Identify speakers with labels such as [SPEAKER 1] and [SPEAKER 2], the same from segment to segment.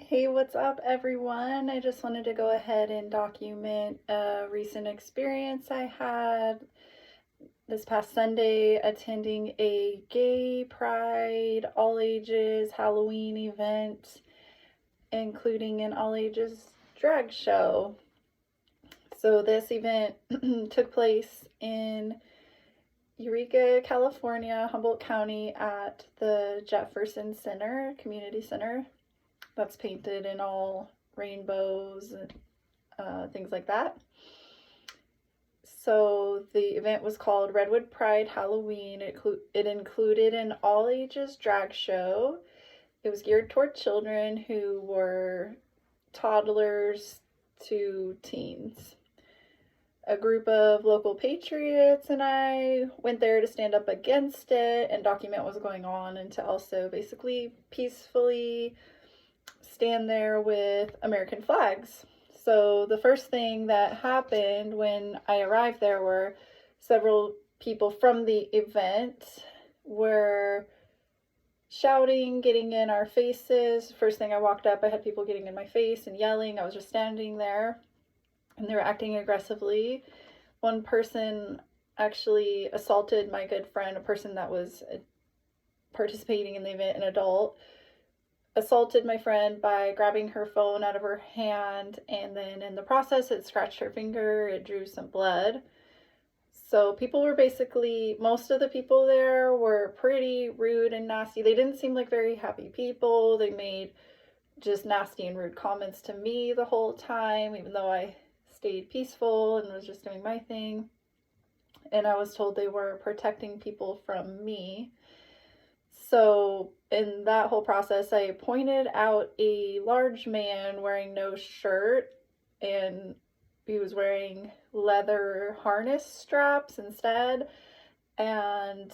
[SPEAKER 1] Hey, what's up, everyone? I just wanted to go ahead and document a recent experience I had this past Sunday attending a gay pride, all ages Halloween event, including an all ages drag show. So, this event took place in Eureka, California, Humboldt County, at the Jefferson Center, Community Center. That's painted in all rainbows and things like that. So the event was called Redwood Pride Halloween. It included an all ages drag show. It was geared toward children who were toddlers to teens. A group of local patriots and I went there to stand up against it and document what was going on, and to also basically peacefully stand there with American flags. So the first thing that happened when I arrived there were several people from the event were shouting, getting in our faces. First thing I walked up, I had people getting in my face and yelling. I was just standing there and they were acting aggressively. One person actually assaulted my good friend, a person that was participating in the event, an adult, assaulted my friend by grabbing her phone out of her hand, and then in the process it scratched her finger, it drew some blood. So people were basically, most of the people there were pretty rude and nasty. They didn't seem like very happy people. They made just nasty and rude comments to me the whole time, even though I stayed peaceful and was just doing my thing. And I was told they were protecting people from me. So in that whole process, I pointed out a large man wearing no shirt, and he was wearing leather harness straps instead, and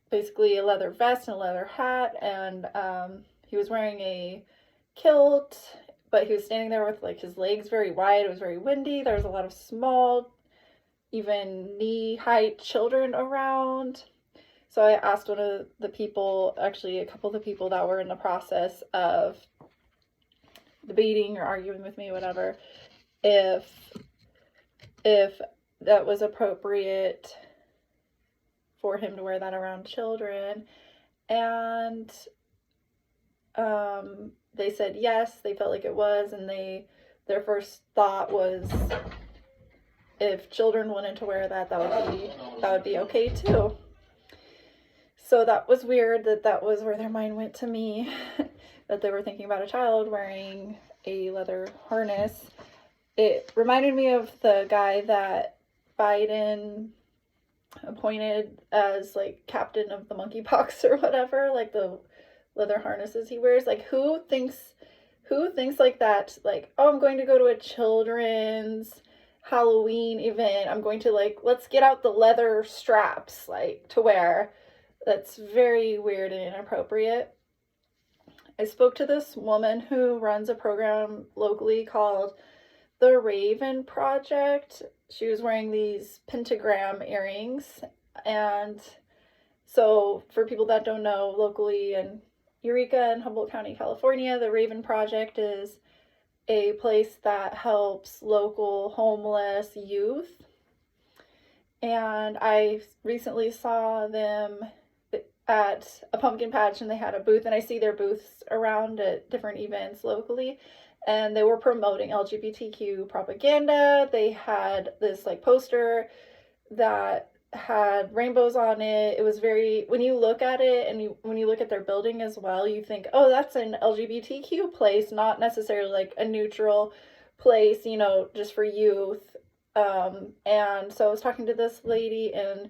[SPEAKER 1] basically a leather vest and a leather hat, and he was wearing a kilt, but he was standing there with like his legs very wide. It was very windy. There was a lot of small, even knee-height children around. So I asked one of the people, actually a couple of the people that were in the process of debating or arguing with me, whatever, if that was appropriate for him to wear that around children. And they said yes, they felt like it was, and their first thought was if children wanted to wear that would be okay too. So that was weird that was where their mind went to me, that they were thinking about a child wearing a leather harness. It reminded me of the guy that Biden appointed as like captain of the monkeypox or whatever, like the leather harnesses he wears. Like who thinks like that, like, oh, I'm going to go to a children's Halloween event, I'm going to like, let's get out the leather straps like to wear. That's very weird and inappropriate. I spoke to this woman who runs a program locally called the Raven Project. She was wearing these pentagram earrings. And so for people that don't know, locally in Eureka and Humboldt County, California, the Raven Project is a place that helps local homeless youth. And I recently saw them at a pumpkin patch, and they had a booth, and I see their booths around at different events locally, and they were promoting LGBTQ propaganda. They had this like poster that had rainbows on it. It was very, when you look at it and when you look at their building as well, you think, oh, that's an LGBTQ place, not necessarily like a neutral place, just for youth. And so I was talking to this lady, and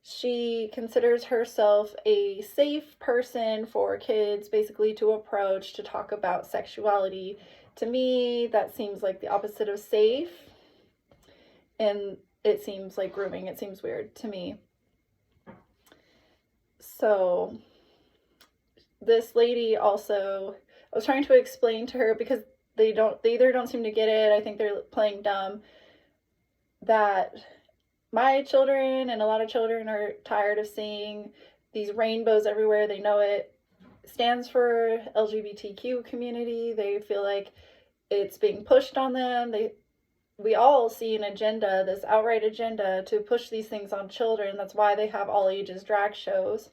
[SPEAKER 1] she considers herself a safe person for kids basically to approach to talk about sexuality. To me, that seems like the opposite of safe, and it seems like grooming. It seems weird to me. So this lady also, I was trying to explain to her, because they either don't seem to get it, I think they're playing dumb, that my children and a lot of children are tired of seeing these rainbows everywhere. They know it stands for LGBTQ community. They feel like it's being pushed on them. We all see an agenda, this outright agenda to push these things on children. That's why they have all ages drag shows.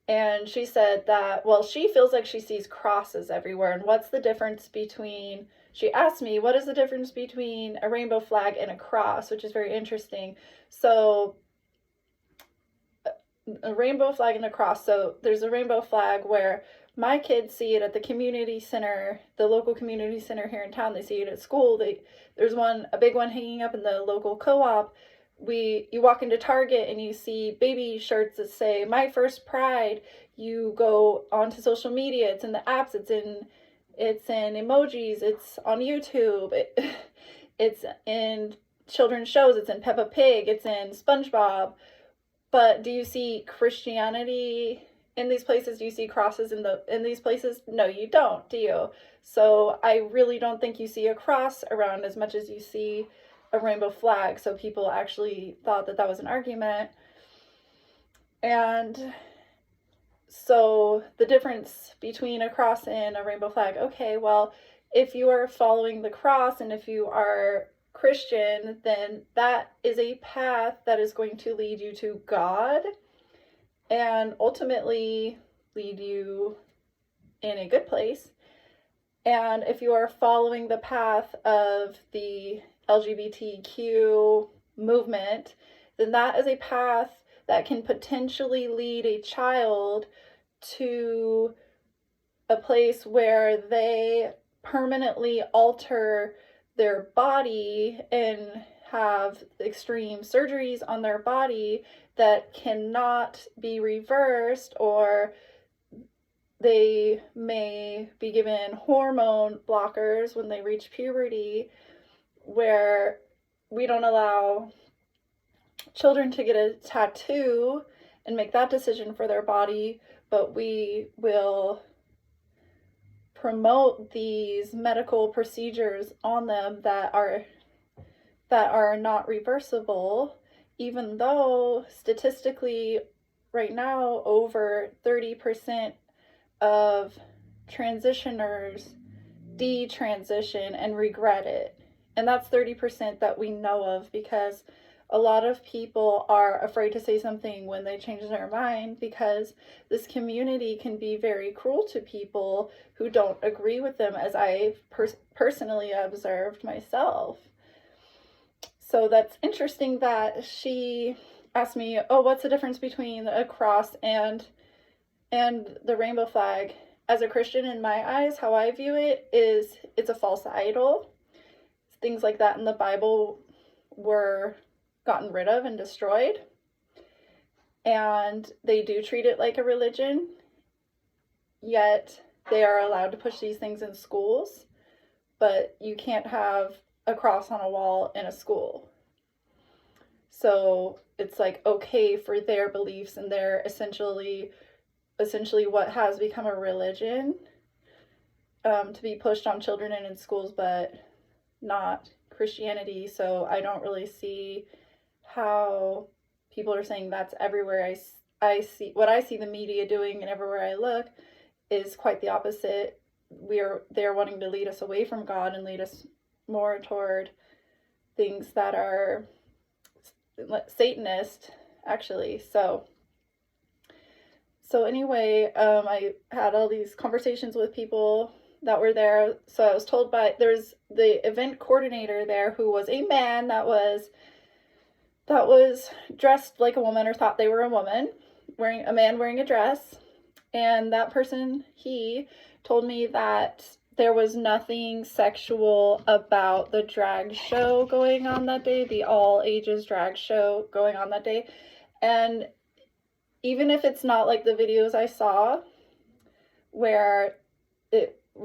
[SPEAKER 1] And she said that, well, she feels like she sees crosses everywhere. And what's the difference between, she asked me, what is the difference between a rainbow flag and a cross, which is very interesting. So a rainbow flag and a cross. So there's a rainbow flag where my kids see it at the community center, the local community center here in town. They see it at school. There's a big one hanging up in the local co-op. You walk into Target and you see baby shirts that say "My First Pride." You go onto social media. It's in the apps. It's in emojis. It's on YouTube. It's in children's shows. It's in Peppa Pig. It's in SpongeBob. But do you see Christianity in these places? Do you see crosses in these places? No, you don't, do you? So I really don't think you see a cross around as much as you see a rainbow flag. So people actually thought that was an argument. And so the difference between a cross and a rainbow flag, okay, well, if you are following the cross and if you are Christian, then that is a path that is going to lead you to God and ultimately lead you in a good place. And if you are following the path of the LGBTQ movement, then that is a path that can potentially lead a child to a place where they permanently alter their body and have extreme surgeries on their body that cannot be reversed, or they may be given hormone blockers when they reach puberty, where we don't allow children to get a tattoo and make that decision for their body, but we will promote these medical procedures on them that are not reversible, even though statistically right now over 30% of transitioners detransition and regret it. And that's 30% that we know of, because a lot of people are afraid to say something when they change their mind, because this community can be very cruel to people who don't agree with them, as I've personally observed myself. So that's interesting that she asked me, oh, what's the difference between a cross and the rainbow flag? As a Christian, in my eyes, how I view it is it's a false idol. Things like that in the Bible were gotten rid of and destroyed, and they do treat it like a religion, yet they are allowed to push these things in schools, but you can't have a cross on a wall in a school. So it's like okay for their beliefs, and they're essentially what has become a religion to be pushed on children and in schools, but not Christianity. So I don't really see how people are saying that's everywhere. I see what I see the media doing, and everywhere I look is quite the opposite. They're wanting to lead us away from God and lead us more toward things that are Satanist, actually. So anyway, I had all these conversations with people that were there. So I was told there's the event coordinator there, who was a man that was dressed like a woman, or thought they were a woman, wearing a dress. And that person, he told me that there was nothing sexual about the drag show going on that day, the all ages drag show going on that day. And even if it's not like the videos I saw where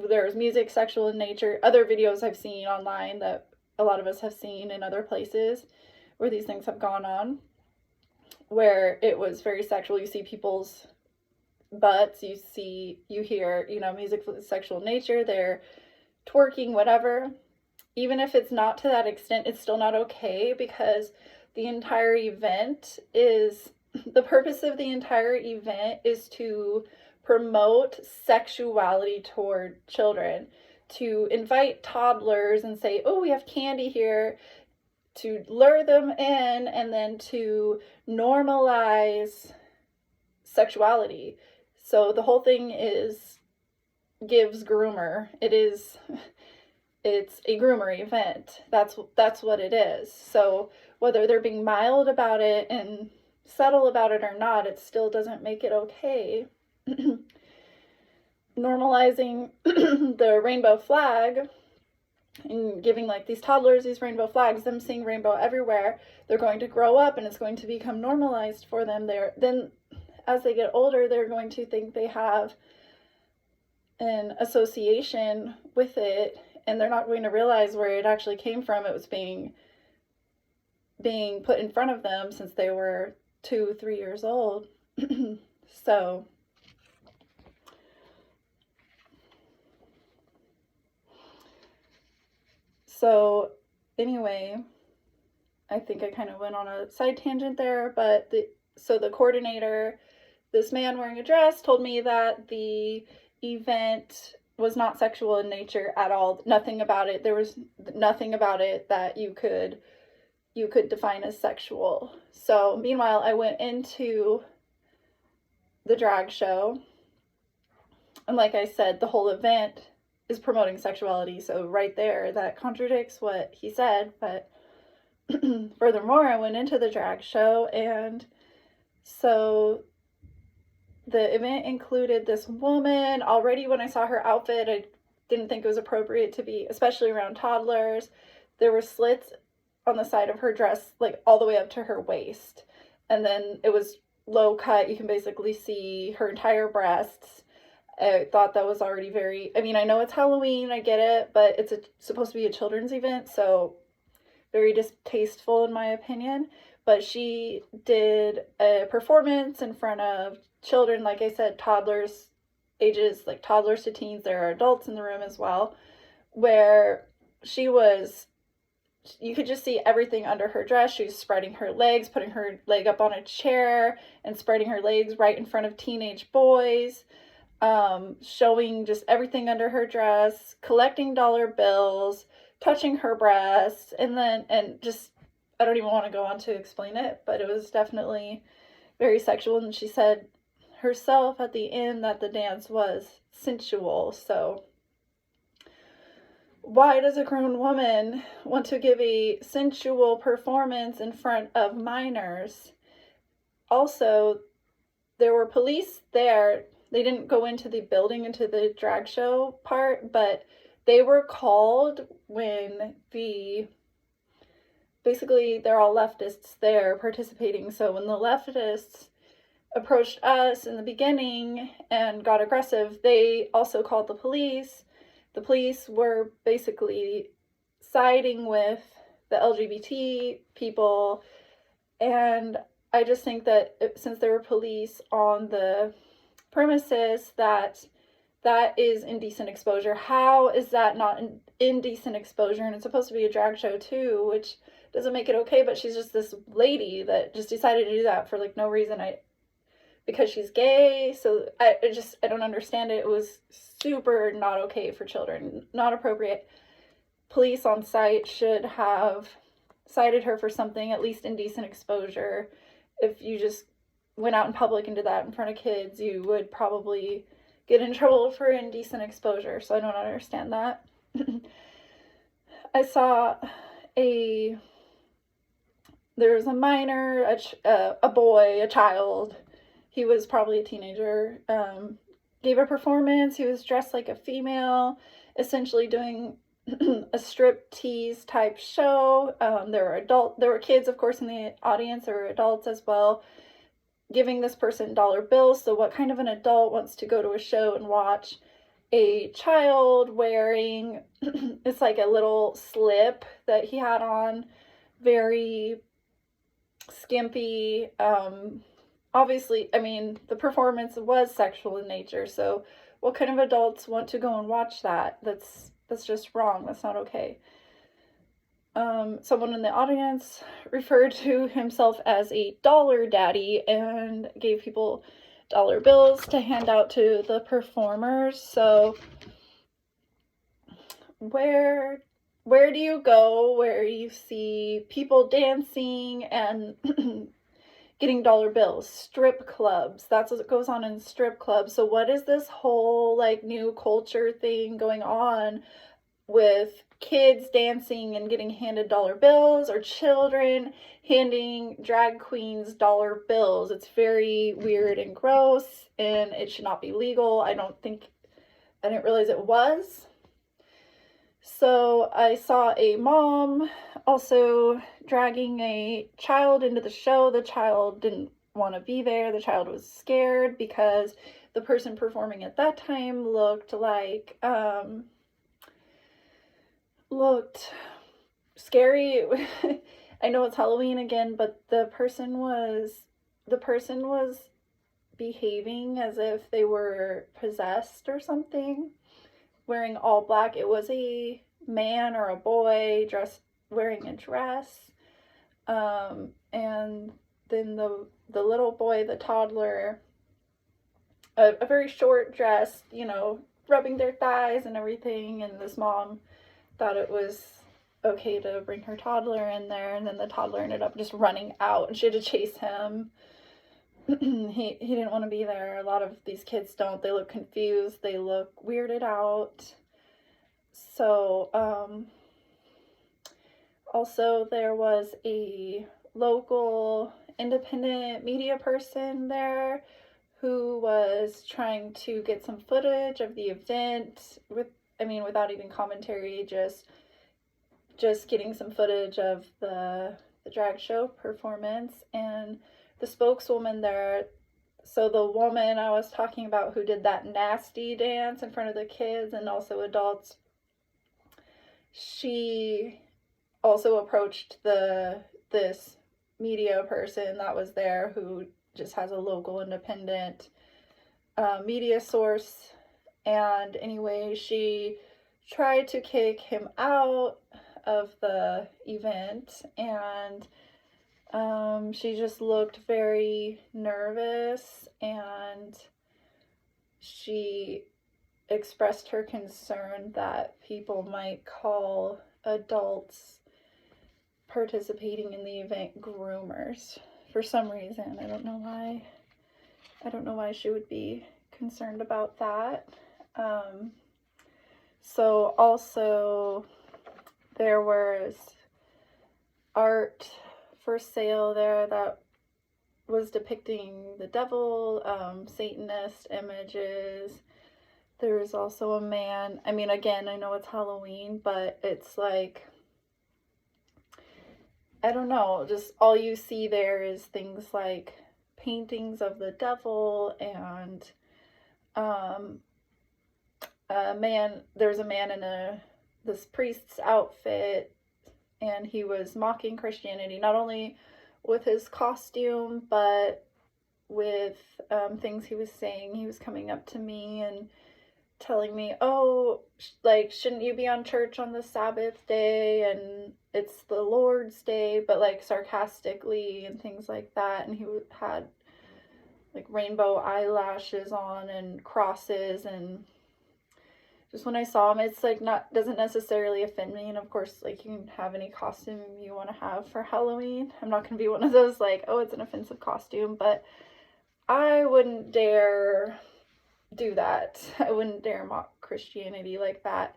[SPEAKER 1] there's music sexual in nature, other videos I've seen online that a lot of us have seen in other places where these things have gone on, where it was very sexual. You see people's butts, you hear, music with sexual nature, they're twerking, whatever. Even if it's not to that extent, it's still not okay, because the purpose of the entire event is to promote sexuality toward children, to invite toddlers and say, oh, we have candy here, to lure them in, and then to normalize sexuality. So the whole thing gives groomer. It's a groomer event. That's what it is. So whether they're being mild about it and subtle about it or not, it still doesn't make it okay. Normalizing the rainbow flag and giving like these toddlers these rainbow flags, them seeing rainbow everywhere, they're going to grow up and it's going to become normalized for them. Then as they get older, they're going to think they have an association with it, and they're not going to realize where it actually came from. It was being put in front of them since they were 2-3 years old. So anyway, I think I kind of went on a side tangent there, but the coordinator, this man wearing a dress, told me that the event was not sexual in nature at all. Nothing about it. There was nothing about it that you could define as sexual. So meanwhile, I went into the drag show, and like I said, the whole event is promoting sexuality. So right there, that contradicts what he said. But furthermore, I went into the drag show, and so the event included this woman. Already when I saw her outfit, I didn't think it was appropriate to be, especially around toddlers. There were slits on the side of her dress, like all the way up to her waist. And then it was low cut. You can basically see her entire breasts. I thought that was already I know it's Halloween, I get it, but it's supposed to be a children's event, so very distasteful in my opinion. But she did a performance in front of children, like I said, toddlers, ages like toddlers to teens. There are adults in the room as well, where you could just see everything under her dress. She was spreading her legs, putting her leg up on a chair and spreading her legs right in front of teenage boys, showing just everything under her dress, collecting dollar bills, touching her breasts, and just, I don't even want to go on to explain it, but it was definitely very sexual. And she said herself at the end that the dance was sensual. So why does a grown woman want to give a sensual performance in front of minors? Also, there were police there. They didn't go into the building, into the drag show part, but they were called when basically they're all leftists there participating. So when the leftists approached us in the beginning and got aggressive, they also called the police. The police were basically siding with the LGBT people, and I just think that since there were police on the premises, that is indecent exposure. How is that not an indecent exposure? And it's supposed to be a drag show too, which doesn't make it okay, but she's just this lady that just decided to do that for like no reason. Because she's gay. So I don't understand it. It was super not okay for children, not appropriate. Police on site should have cited her for something, at least indecent exposure. If you just went out in public and did that in front of kids, you would probably get in trouble for indecent exposure. So I don't understand that. I saw there was a minor, a boy, a child. He was probably a teenager, gave a performance. He was dressed like a female, essentially doing a strip tease type show. There were kids, of course, in the audience. There were adults as well, giving this person dollar bills. So what kind of an adult wants to go to a show and watch a child wearing, it's like a little slip that he had on, very skimpy. Obviously, I mean, the performance was sexual in nature, so what kind of adults want to go and watch that? That's just wrong. That's not okay. Someone in the audience referred to himself as a dollar daddy and gave people dollar bills to hand out to the performers. So where do you go where you see people dancing and getting dollar bills? Strip clubs. That's what goes on in strip clubs. So what is this whole like new culture thing going on with kids dancing and getting handed dollar bills, or children handing drag queens dollar bills? It's very weird and gross, and it should not be legal. I didn't realize it was. So I saw a mom also dragging a child into the show. The child didn't want to be there. The child was scared because the person performing at that time looked scary. I know it's Halloween again, but the person was behaving as if they were possessed or something, wearing all black. It was a man or a boy wearing a dress, and then the little boy, the toddler, a very short dress, rubbing their thighs and everything. And this mom thought it was okay to bring her toddler in there, and then the toddler ended up just running out, and she had to chase him. he didn't want to be there. A lot of these kids don't. They look confused. They look weirded out. So, also there was a local independent media person there who was trying to get some footage of the event without even commentary, just getting some footage of the drag show performance. And the spokeswoman there, so the woman I was talking about who did that nasty dance in front of the kids and also adults, she also approached this media person that was there, who just has a local independent media source. And anyway, she tried to kick him out of the event, and she just looked very nervous, and she expressed her concern that people might call adults participating in the event groomers for some reason. I don't know why she would be concerned about that. So also there was art for sale there that was depicting the devil, Satanist images. There was also a man. Again, I know it's Halloween, but it's like, I don't know, just all you see there is things like paintings of the devil, and there's a man in this priest's outfit, and he was mocking Christianity, not only with his costume, but with things he was saying. He was coming up to me and telling me, oh, like, shouldn't you be on church on the Sabbath day, and it's the Lord's day, but like sarcastically and things like that. And he had like rainbow eyelashes on and crosses, and just when I saw him, it's like doesn't necessarily offend me. And of course, like, you can have any costume you want to have for Halloween. I'm not going to be one of those like, oh, it's an offensive costume, but I wouldn't dare do that. I wouldn't dare mock Christianity like that.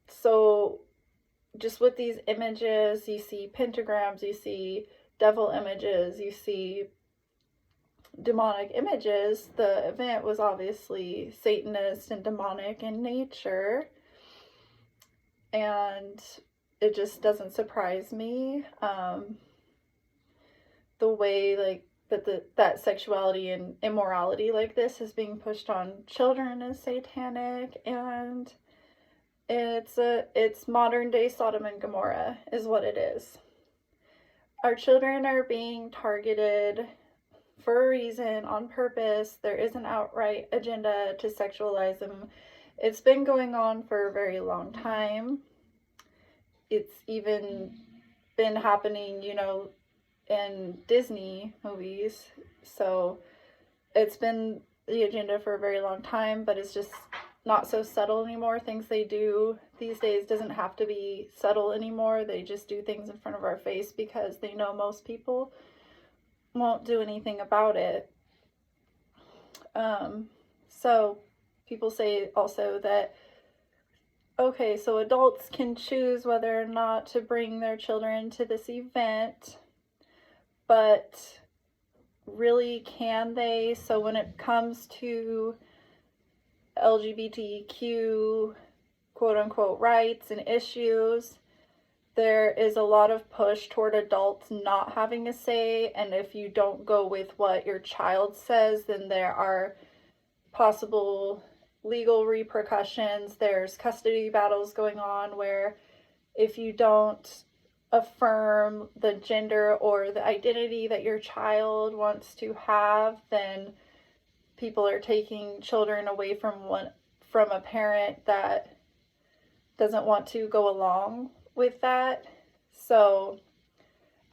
[SPEAKER 1] So just with these images, you see pentagrams, you see devil images, you see demonic images. The event was obviously Satanist and demonic in nature, and it just doesn't surprise me the way like that sexuality and immorality like this is being pushed on children is satanic, and it's modern day Sodom and Gomorrah is what it is. Our children are being targeted for a reason, on purpose. There is an outright agenda to sexualize them. It's been going on for a very long time. It's even been happening, in Disney movies. So it's been the agenda for a very long time, but it's just not so subtle anymore. Things they do these days doesn't have to be subtle anymore. They just do things in front of our face because they know most people won't do anything about it. So people say also that, okay, so adults can choose whether or not to bring their children to this event, but really, can they? So when it comes to LGBTQ quote unquote rights and issues, there is a lot of push toward adults not having a say, and if you don't go with what your child says, then there are possible legal repercussions. There's custody battles going on where if you don't affirm the gender or the identity that your child wants to have, then people are taking children away from a parent that doesn't want to go along with that. So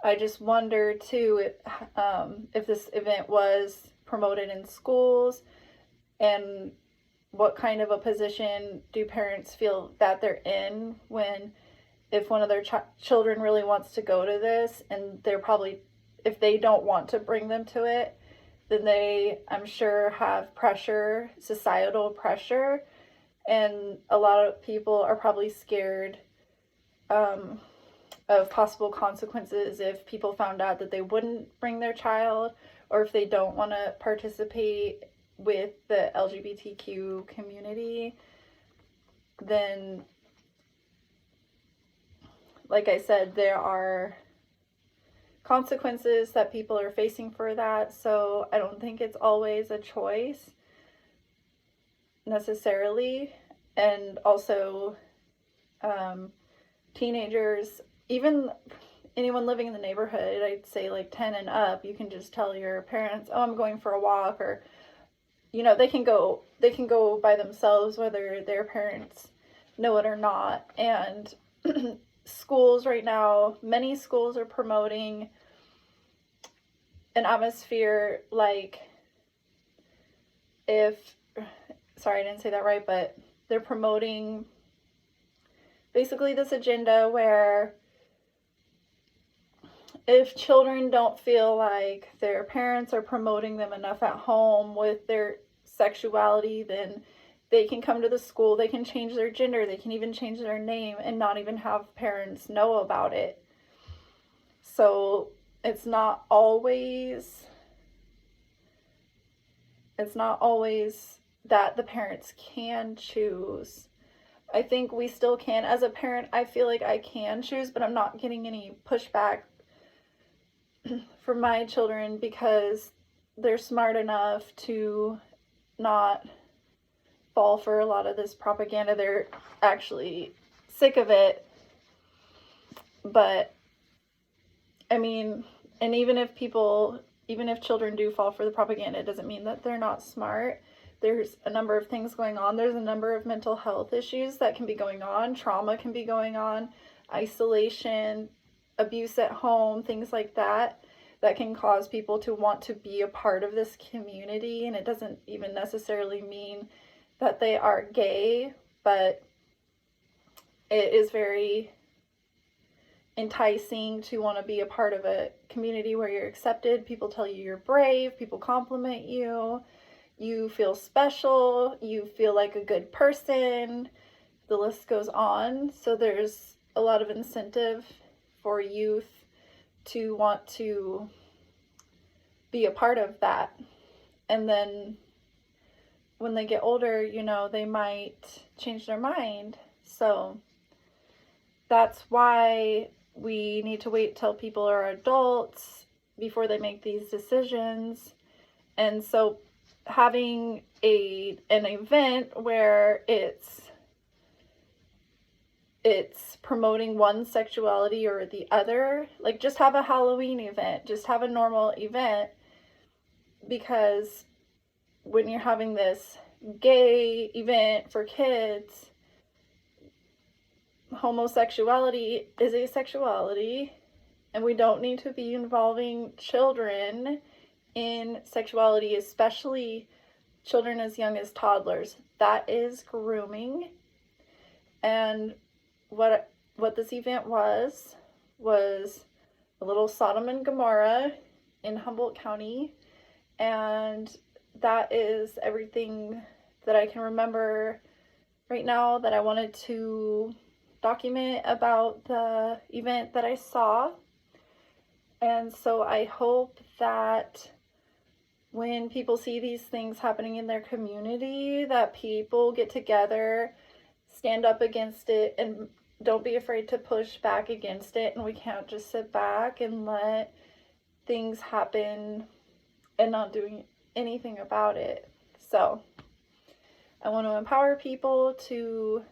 [SPEAKER 1] I just wonder too if this event was promoted in schools, and what kind of a position do parents feel that they're in when, if one of their children really wants to go to this, and they're probably, if they don't want to bring them to it, then they, I'm sure, have pressure, societal pressure, and a lot of people are probably scared of possible consequences if people found out that they wouldn't bring their child, or if they don't want to participate with the LGBTQ community. Then, like I said, there are consequences that people are facing for that. So I don't think it's always a choice necessarily. And also, teenagers, even anyone living in the neighborhood, I'd say like 10 and up, you can just tell your parents, oh, I'm going for a walk, or, you know, they can go by themselves whether their parents know it or not. And schools right now, many schools are promoting an atmosphere like, sorry, I didn't say that right, but they're promoting basically this agenda where if children don't feel like their parents are promoting them enough at home with their sexuality, then they can come to the school, they can change their gender, they can even change their name and not even have parents know about it. So it's not always that the parents can choose. I think we still can. As a parent, I feel like I can choose, but I'm not getting any pushback from my children because they're smart enough to not fall for a lot of this propaganda. They're actually sick of it. But I mean, and even if children do fall for the propaganda, it doesn't mean that they're not smart. There's a number of things going on. There's a number of mental health issues that can be going on. Trauma can be going on. Isolation, abuse at home, things like that can cause people to want to be a part of this community. And it doesn't even necessarily mean that they are gay, but it is very enticing to want to be a part of a community where you're accepted. People tell you you're brave, people compliment you, you feel special, you feel like a good person, the list goes on. So there's a lot of incentive for youth to want to be a part of that. And then when they get older, you know, they might change their mind. So that's why we need to wait till people are adults before they make these decisions. And so having an event where it's promoting one sexuality or the other, like just have a Halloween event, just have a normal event, because when you're having this gay event for kids, homosexuality is a sexuality, and we don't need to be involving children in sexuality, especially children as young as toddlers. That is grooming. And what this event was a little Sodom and Gomorrah in Humboldt County, and that is everything that I can remember right now that I wanted to document about the event that I saw. And so I hope that when people see these things happening in their community, that people get together, stand up against it, and don't be afraid to push back against it. And we can't just sit back and let things happen and not doing anything about it. So I want to empower people to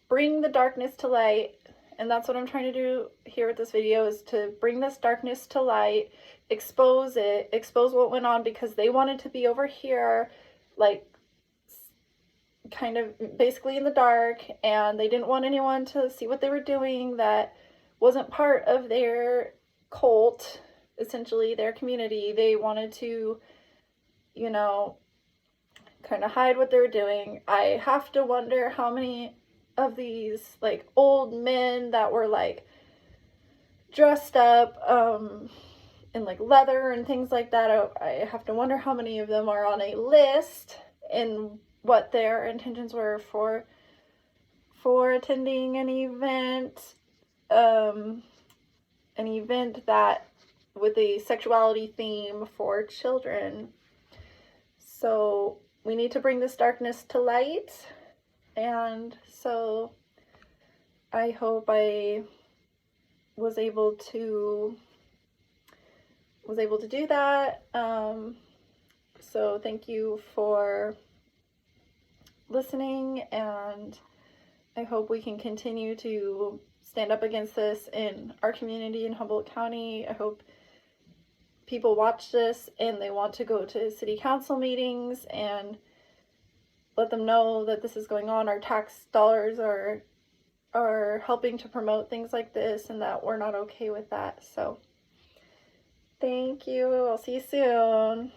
[SPEAKER 1] bring the darkness to light, and that's what I'm trying to do here with this video, is to bring this darkness to light, expose it, expose what went on, because they wanted to be over here, like, kind of basically in the dark, and they didn't want anyone to see what they were doing that wasn't part of their cult, essentially their community. They wanted to, you know, kind of hide what they were doing. I have to wonder how many of these like old men that were like dressed up in like leather and things like that, I have to wonder how many of them are on a list and what their intentions were for attending an event that with a sexuality theme for children. So we need to bring this darkness to light, and so I hope I was able to do that. So thank you for listening, and I hope we can continue to stand up against this in our community in Humboldt County. I hope people watch this and they want to go to city council meetings and let them know that this is going on. Our tax dollars are helping to promote things like this, and that we're not okay with that. So thank you. I'll see you soon.